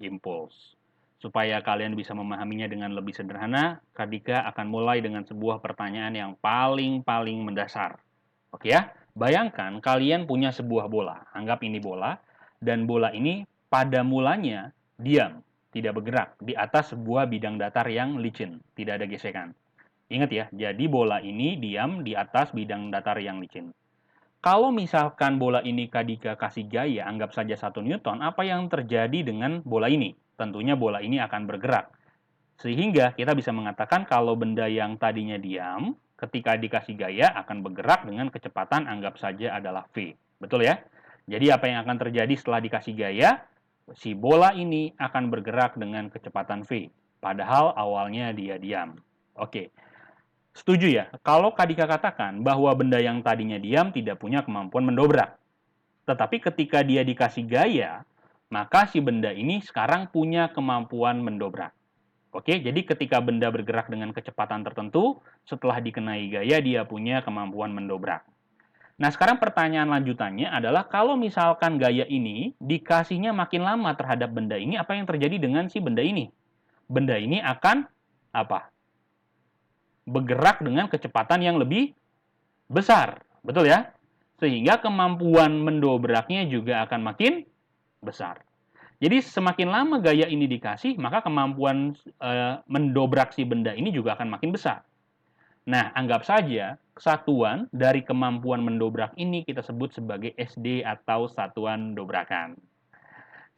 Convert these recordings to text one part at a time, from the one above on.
impuls. Supaya kalian bisa memahaminya dengan lebih sederhana, Kak Dika akan mulai dengan sebuah pertanyaan yang paling mendasar. Oke ya, bayangkan kalian punya sebuah bola. Anggap ini bola, dan bola ini pada mulanya diam, tidak bergerak di atas sebuah bidang datar yang licin, tidak ada gesekan. Ingat ya, jadi bola ini diam di atas bidang datar yang licin. Kalau misalkan bola ini Kak Dika kasih gaya, anggap saja 1 Newton, apa yang terjadi dengan bola ini? Tentunya bola ini akan bergerak. Sehingga kita bisa mengatakan kalau benda yang tadinya diam, ketika dikasih gaya akan bergerak dengan kecepatan anggap saja adalah V. Betul ya? Jadi apa yang akan terjadi setelah dikasih gaya? Si bola ini akan bergerak dengan kecepatan V. Padahal awalnya dia diam. Oke. Setuju ya? Kalau Kak Dika katakan bahwa benda yang tadinya diam tidak punya kemampuan mendobrak. Tetapi ketika dia dikasih gaya, maka si benda ini sekarang punya kemampuan mendobrak. Oke, jadi ketika benda bergerak dengan kecepatan tertentu, setelah dikenai gaya dia punya kemampuan mendobrak. Nah, sekarang pertanyaan lanjutannya adalah kalau misalkan gaya ini dikasihnya makin lama terhadap benda ini, apa yang terjadi dengan si benda ini? Benda ini akan apa? Bergerak dengan kecepatan yang lebih besar. Betul ya? Sehingga kemampuan mendobraknya juga akan makin besar. Jadi semakin lama gaya ini dikasih, maka kemampuan mendobrak si benda ini juga akan makin besar. Nah, anggap saja satuan dari kemampuan mendobrak ini kita sebut sebagai SD atau satuan dobrakan.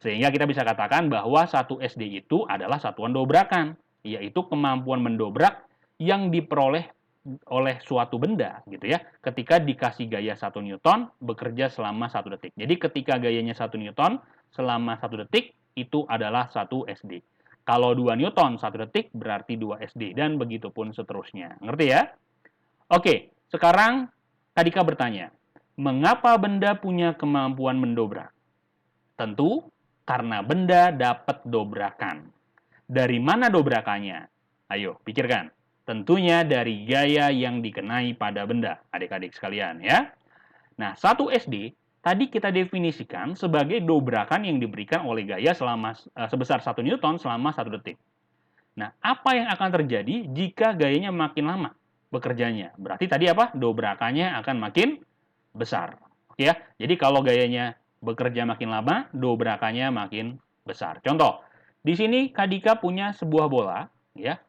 Sehingga kita bisa katakan bahwa 1 SD itu adalah satuan dobrakan, yaitu kemampuan mendobrak yang diperoleh oleh suatu benda gitu ya. Ketika dikasih gaya 1 Newton bekerja selama 1 detik. Jadi ketika gayanya 1 Newton selama 1 detik itu adalah 1 SD. Kalau 2 Newton 1 detik berarti 2 SD dan begitu pun seterusnya. Ngerti ya? Oke, sekarang Kadika bertanya, mengapa benda punya kemampuan mendobrak? Tentu karena benda dapat dobrakan. Dari mana dobrakannya? Ayo, pikirkan. Tentunya dari gaya yang dikenai pada benda, adik-adik sekalian ya. Nah, 1 SD tadi kita definisikan sebagai dobrakan yang diberikan oleh gaya sebesar 1 Newton selama 1 detik. Nah, apa yang akan terjadi jika gayanya makin lama bekerjanya? Berarti tadi apa? Dobrakannya akan makin besar. Oke ya. Jadi kalau gayanya bekerja makin lama, dobrakannya makin besar. Contoh, di sini Kadika punya sebuah bola, ya.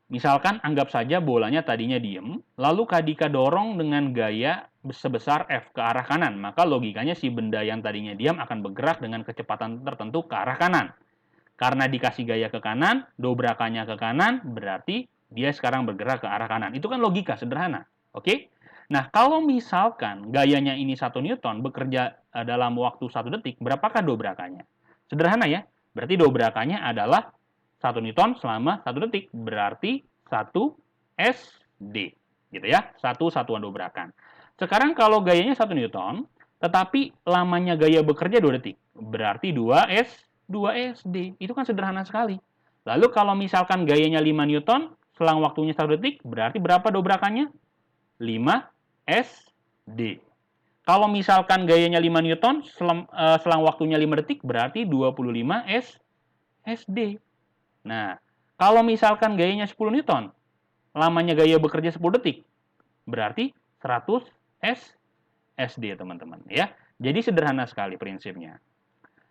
Misalkan anggap saja bolanya tadinya diem, lalu Kadika dorong dengan gaya sebesar F ke arah kanan, maka logikanya si benda yang tadinya diam akan bergerak dengan kecepatan tertentu ke arah kanan. Karena dikasih gaya ke kanan, dobrakannya ke kanan, berarti dia sekarang bergerak ke arah kanan. Itu kan logika sederhana. Oke? Nah, kalau misalkan gayanya ini 1 Newton bekerja dalam waktu 1 detik, berapakah dobrakannya? Sederhana ya. Berarti dobrakannya adalah 1 Newton selama 1 detik. Berarti 1 SD. Gitu ya. Satu satuan dobrakan. Sekarang kalau gayanya 1 Newton, tetapi lamanya gaya bekerja 2 detik. Berarti 2SD. Itu kan sederhana sekali. Lalu kalau misalkan gayanya 5 Newton, selang waktunya 1 detik, berarti berapa dobrakannya? 5SD. Kalau misalkan gayanya 5 Newton, selang waktunya 5 detik, berarti 25SD. Nah, kalau misalkan gayanya 10 Newton, lamanya gaya bekerja 10 detik, berarti 100SD, teman-teman. Ya. Jadi sederhana sekali prinsipnya.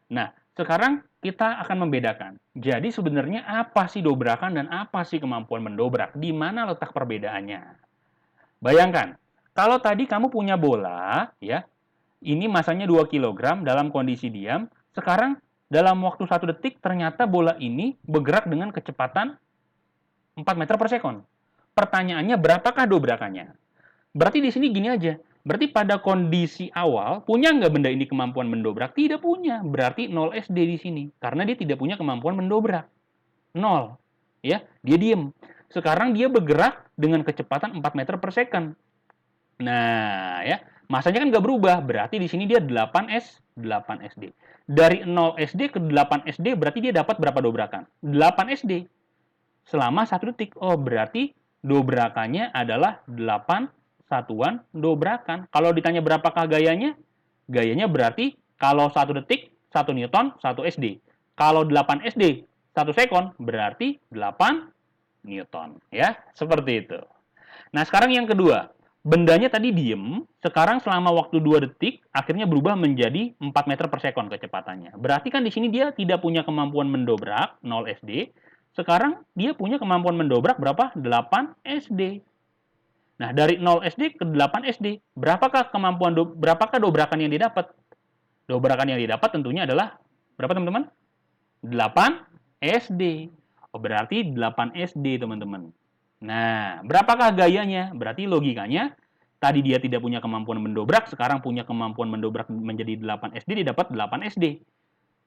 Nah, sekarang kita akan membedakan. Jadi sebenarnya apa sih dobrakan dan apa sih kemampuan mendobrak? Di mana letak perbedaannya? Bayangkan, kalau tadi kamu punya bola, ya, ini masanya 2 kg dalam kondisi diam, sekarang dalam waktu 1 detik ternyata bola ini bergerak dengan kecepatan 4 meter per sekon. Pertanyaannya berapakah dobrakannya? Berarti di sini gini aja. Berarti pada kondisi awal, punya nggak benda ini kemampuan mendobrak? Tidak punya. Berarti 0 SD di sini. Karena dia tidak punya kemampuan mendobrak. 0. Ya, dia diem. Sekarang dia bergerak dengan kecepatan 4 meter per second. Nah, ya. Masanya kan nggak berubah. Berarti di sini dia 8 SD. Dari 0 SD ke 8 SD berarti dia dapat berapa dobrakan? 8 SD. Selama 1 detik. Oh, berarti dobrakannya adalah 8 satuan dobrakan. Kalau ditanya berapakah gayanya? Gayanya berarti kalau 1 detik 1 Newton 1 SD. Kalau 8 SD 1 sekon berarti 8 Newton. Ya, seperti itu. Nah, sekarang yang kedua. Bendanya tadi diem, sekarang selama waktu 2 detik, akhirnya berubah menjadi 4 meter per sekon kecepatannya. Berarti kan di sini dia tidak punya kemampuan mendobrak, 0 SD. Sekarang dia punya kemampuan mendobrak berapa? 8 SD. Nah, dari 0 SD ke 8 SD, berapakah dobrakan yang didapat? Dobrakan yang didapat tentunya adalah berapa, teman-teman? 8 SD. Oh, berarti 8 SD, teman-teman. Nah, berapakah gayanya? Berarti logikanya, tadi dia tidak punya kemampuan mendobrak, sekarang punya kemampuan mendobrak menjadi 8 SD, dia dapat 8 SD.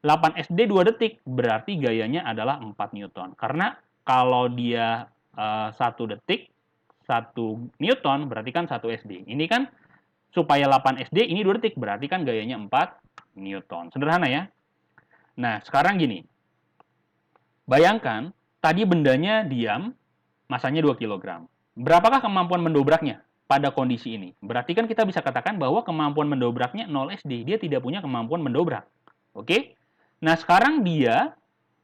8 SD 2 detik, berarti gayanya adalah 4 Newton. Karena kalau dia 1 detik, 1 Newton, berarti kan 1 SD. Ini kan supaya 8 SD, ini 2 detik, berarti kan gayanya 4 Newton. Sederhana ya? Nah, sekarang gini. Bayangkan, tadi bendanya diam, masanya 2 kg. Berapakah kemampuan mendobraknya pada kondisi ini? Berarti kan kita bisa katakan bahwa kemampuan mendobraknya 0 SD. Dia tidak punya kemampuan mendobrak. Oke? Nah, sekarang dia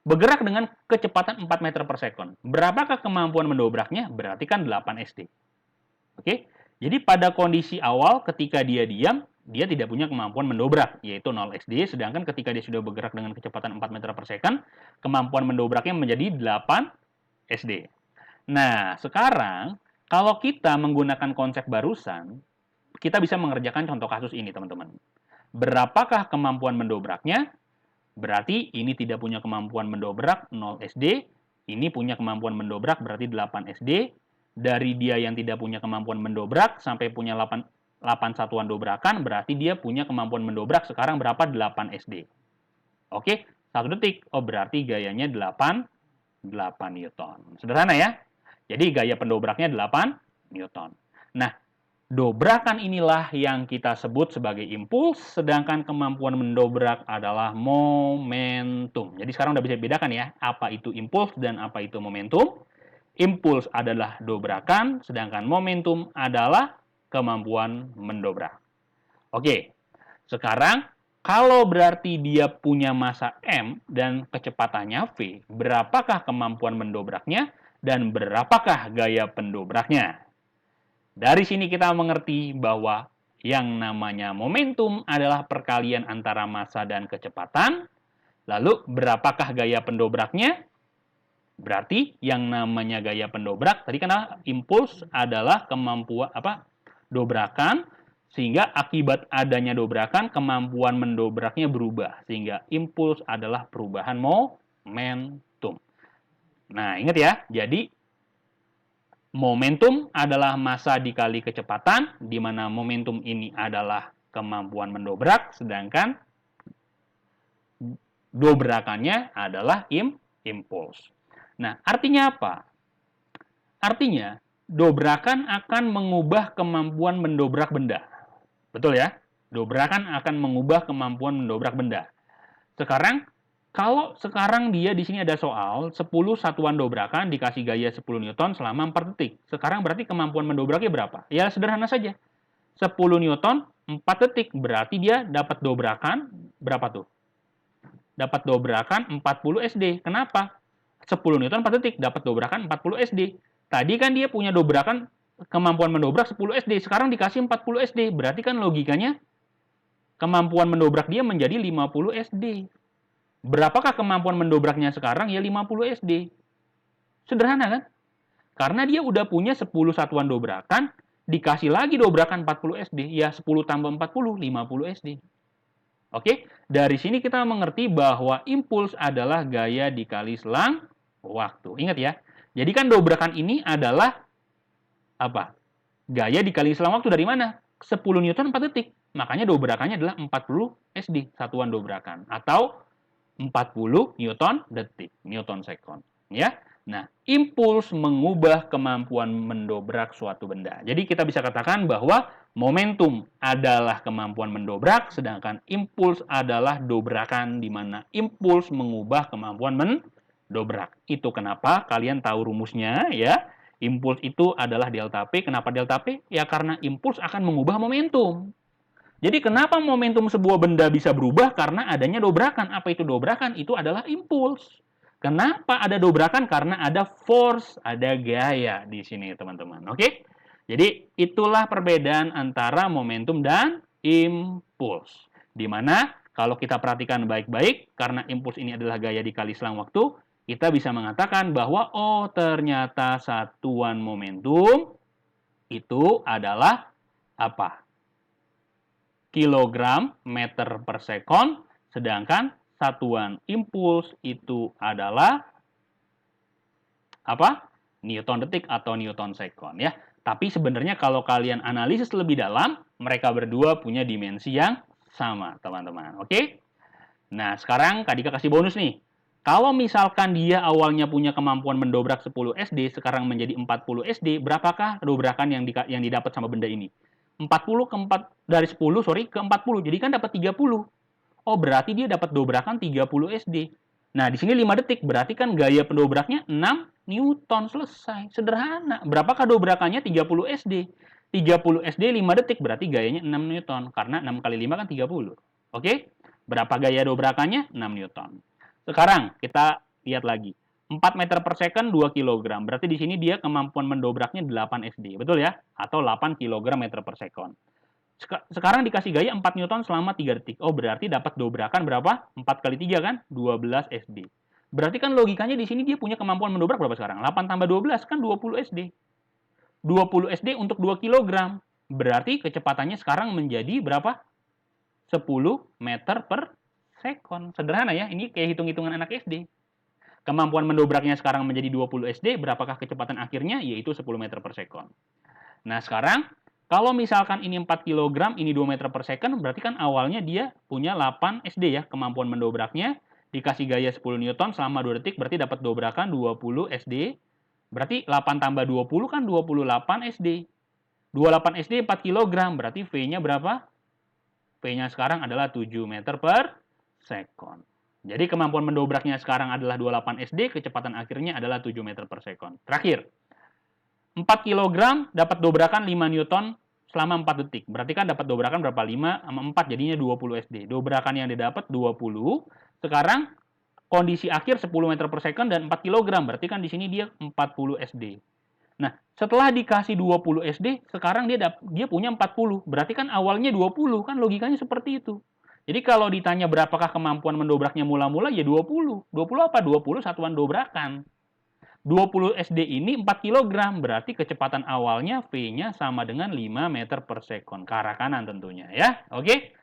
bergerak dengan kecepatan 4 meter per sekon. Berapakah kemampuan mendobraknya? Berarti kan 8 SD. Oke? Jadi pada kondisi awal ketika dia diam, dia tidak punya kemampuan mendobrak, yaitu 0 SD, sedangkan ketika dia sudah bergerak dengan kecepatan 4 meter per second, kemampuan mendobraknya menjadi 8 SD. Nah, sekarang kalau kita menggunakan konsep barusan, kita bisa mengerjakan contoh kasus ini, teman-teman. Berapakah kemampuan mendobraknya? Berarti ini tidak punya kemampuan mendobrak 0 SD, ini punya kemampuan mendobrak berarti 8 SD. Dari dia yang tidak punya kemampuan mendobrak sampai punya 8 satuan dobrakan, berarti dia punya kemampuan mendobrak sekarang berapa? 8 SD. Oke, 1 detik. Oh, berarti gayanya 8 Newton. Sederhana ya? Jadi gaya pendobraknya 8 Newton. Nah, dobrakan inilah yang kita sebut sebagai impuls, sedangkan kemampuan mendobrak adalah momentum. Jadi sekarang udah bisa bedakan ya, apa itu impuls dan apa itu momentum. Impuls adalah dobrakan, sedangkan momentum adalah kemampuan mendobrak. Oke, sekarang kalau berarti dia punya massa M dan kecepatannya V, berapakah kemampuan mendobraknya dan berapakah gaya pendobraknya? Dari sini kita mengerti bahwa yang namanya momentum adalah perkalian antara massa dan kecepatan. Lalu berapakah gaya pendobraknya? Berarti yang namanya gaya pendobrak tadi kan impuls adalah kemampuan dobrakan, sehingga akibat adanya dobrakan kemampuan mendobraknya berubah, sehingga impuls adalah perubahan momentum. Nah, ingat ya. Jadi momentum adalah massa dikali kecepatan, di mana momentum ini adalah kemampuan mendobrak, sedangkan dobrakannya adalah impuls. Nah, artinya apa? Artinya, dobrakan akan mengubah kemampuan mendobrak benda. Betul ya? Dobrakan akan mengubah kemampuan mendobrak benda. Sekarang, kalau sekarang dia di sini ada soal 10 satuan dobrakan dikasih gaya 10 Newton selama 4 detik. Sekarang berarti kemampuan mendobraknya berapa? Ya sederhana saja. 10 Newton 4 detik. Berarti dia dapat dobrakan berapa tuh? Dapat dobrakan 40 SD. Kenapa? 10 Newton 4 detik, dapat dobrakan 40 SD. Tadi kan dia punya dobrakan kemampuan mendobrak 10 SD, sekarang dikasih 40 SD. Berarti kan logikanya kemampuan mendobrak dia menjadi 50 SD. Berapakah kemampuan mendobraknya sekarang? Ya 50 SD. Sederhana kan? Karena dia udah punya 10 satuan dobrakan, dikasih lagi dobrakan 40 SD, ya 10 tambah 40, 50 SD. Oke, dari sini kita mengerti bahwa impuls adalah gaya dikali selang waktu. Ingat ya. Jadi kan dobrakan ini adalah apa? Gaya dikali selang waktu dari mana? 10 Newton 4 detik. Makanya dobrakannya adalah 40 SD, satuan dobrakan. Atau 40 Newton detik, Newton second. Ya. Nah, impuls mengubah kemampuan mendobrak suatu benda. Jadi kita bisa katakan bahwa momentum adalah kemampuan mendobrak, sedangkan impuls adalah dobrakan, di mana impuls mengubah kemampuan mendobrak. Itu kenapa kalian tahu rumusnya ya. Impuls itu adalah delta P. Kenapa delta P? Ya karena impuls akan mengubah momentum. Jadi kenapa momentum sebuah benda bisa berubah? Karena adanya dobrakan. Apa itu dobrakan? Itu adalah impuls. Kenapa ada dobrakan? Karena ada force, ada gaya di sini, teman-teman. Oke? Jadi itulah perbedaan antara momentum dan impuls. Di mana kalau kita perhatikan baik-baik, karena impuls ini adalah gaya dikali selang waktu, kita bisa mengatakan bahwa oh ternyata satuan momentum itu adalah apa? Kilogram meter per sekon, sedangkan satuan impuls itu adalah apa? Newton detik atau Newton sekon ya. Tapi sebenarnya kalau kalian analisis lebih dalam, mereka berdua punya dimensi yang sama, teman-teman. Oke? Nah, sekarang Kak Dika kasih bonus nih. Kalau misalkan dia awalnya punya kemampuan mendobrak 10 SD, sekarang menjadi 40 SD, berapakah dobrakan yang didapat sama benda ini? 40 ke 4 dari 10, sorry, ke 40. Jadi kan dapat 30. Oh, berarti dia dapat dobrakan 30 SD. Nah, di sini 5 detik, berarti kan gaya pendobraknya 6 Newton, selesai. Sederhana. Berapakah dobrakannya 30 SD? 30 SD 5 detik, berarti gayanya 6 Newton. Karena 6 kali 5 kan 30. Oke? Berapa gaya dobrakannya? 6 Newton. Sekarang kita lihat lagi. 4 meter per second 2 kilogram. Berarti di sini dia kemampuan mendobraknya 8 SD. Betul ya? Atau 8 kilogram meter per second. Sekarang dikasih gaya 4 Newton selama 3 detik. Oh, berarti dapat dobrakan berapa? 4 kali 3 kan? 12 SD. Berarti kan logikanya di sini dia punya kemampuan mendobrak berapa sekarang? 8 tambah 12 kan 20 SD. 20 SD untuk 2 kilogram. Berarti kecepatannya sekarang menjadi berapa? 10 meter per sekon. Sederhana ya, ini kayak hitung-hitungan anak SD. Kemampuan mendobraknya sekarang menjadi 20 SD, berapakah kecepatan akhirnya? Yaitu 10 meter per sekon. Nah, sekarang kalau misalkan ini 4 kg, ini 2 meter per second, berarti kan awalnya dia punya 8 SD ya, kemampuan mendobraknya. Dikasih gaya 10 Newton selama 2 detik, berarti dapat dobrakan 20 SD. Berarti 8 tambah 20 kan 28 SD. 28 SD 4 kg, berarti V-nya berapa? V-nya sekarang adalah 7 meter per second. Jadi kemampuan mendobraknya sekarang adalah 28 SD, kecepatan akhirnya adalah 7 meter per second. Terakhir, 4 kg dapat dobrakan 5 Newton selama 4 detik. Berarti kan dapat dobrakan berapa? 5 sama 4 jadinya 20 SD. Dobrakan yang didapat 20. Sekarang kondisi akhir 10 meter per second dan 4 kg. Berarti kan di sini dia 40 SD. Nah, setelah dikasih 20 SD, sekarang dia punya 40. Berarti kan awalnya 20, kan logikanya seperti itu. Jadi kalau ditanya berapakah kemampuan mendobraknya mula-mula, ya 20. 20 apa? 20 satuan dobrakan. 20 SD ini 4 kg, berarti kecepatan awalnya V-nya sama dengan 5 meter per second, ke arah kanan tentunya ya. Oke?